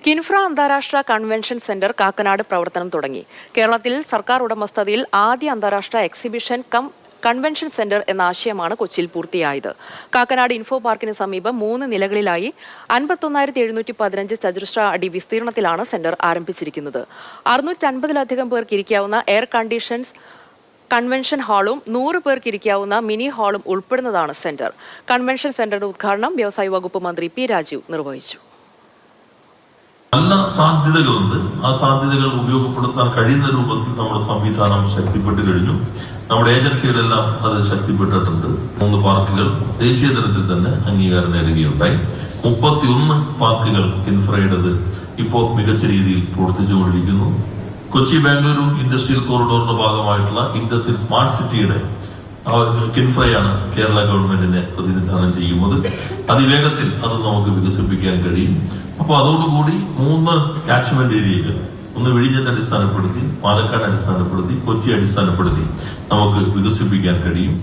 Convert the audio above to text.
കിൻഫ്ര അന്താരാഷ്ട്ര convention centre Kakkanad പ്രവർത്തനം തുടങ്ങി. കേരളത്തിൽ സർക്കാർ ഉടമസ്ഥതയിൽ ആദ്യ അന്താരാഷ്ട്ര എക്സിബിഷൻ കൺവെൻഷൻ സെന്റർ എന്ന ആശയമാണ് കൊച്ചിയിൽ പൂർത്തിയായത്. കാക്കനാട് ഇൻഫോ പാർക്കിന് സമീപം 3 നിലകളിലായി 51,715 ചതുരശ്ര അടി വിസ്തീർണത്തിലാണ് സെന്റർ ആരംഭിച്ചിരിക്കുന്നത്. 650-ലധികം പേർക്ക് ഇരിക്കാവുന്ന എയർ കണ്ടീഷൻസ് കൺവെൻഷൻ ഹാളും 100 പേർക്ക് ഇരിക്കാവുന്ന മിനി ഹാളും ഉൾപ്പെടുന്നതാണ് സെന്റർ. കൺവെൻഷൻ സെന്ററിന്റെ ഉദ്ഘാടനം വ്യവസായ വകുപ്പ് മന്ത്രി പി രാജീവ് നിർവഹിച്ചു. നല്ല സാധ്യതകളുണ്ട്. ആ സാധ്യതകൾ ഉപയോഗപ്പെടുത്താൻ കഴിയുന്ന രൂപത്തിൽ നമ്മുടെ സംവിധാനം ശക്തിപ്പെട്ടു കഴിഞ്ഞു. നമ്മുടെ ഏജൻസികളെല്ലാം അത് ശക്തിപ്പെട്ടിട്ടുണ്ട്. 3 പാർക്കുകൾ ദേശീയ തലത്തിൽ തന്നെ അംഗീകാരം നേടുകയുണ്ടായി. 31 പാർക്കുകൾ കിൻഫ്രയുടേത് ഇപ്പോൾ മികച്ച രീതിയിൽ പ്രവർത്തിച്ചുകൊണ്ടിരിക്കുന്നു. കൊച്ചി ബാംഗ്ലൂരു ഇൻഡസ്ട്രിയൽ കോറിഡോറിന്റെ ഭാഗമായിട്ടുള്ള ഇൻഡസ്ട്രിയൽ സ്മാർട്ട് സിറ്റിയുടെ കിൻഫ്രയാണ് കേരള ഗവൺമെന്റിനെ പ്രതിനിധാനം ചെയ്യുന്നത്. അതിവേഗത്തിൽ അത് നമുക്ക് വികസിപ്പിക്കാൻ കഴിയും. അപ്പൊ അതോടുകൂടി 3 കാച്ച്മെന്റ് ഏരിയകൾ, ഒന്ന് വിഴിഞ്ഞത്തെ അടിസ്ഥാനപ്പെടുത്തി, പാലക്കാട് അടിസ്ഥാനപ്പെടുത്തി, കൊച്ചി അടിസ്ഥാനപ്പെടുത്തി നമുക്ക് വികസിപ്പിക്കാൻ കഴിയും.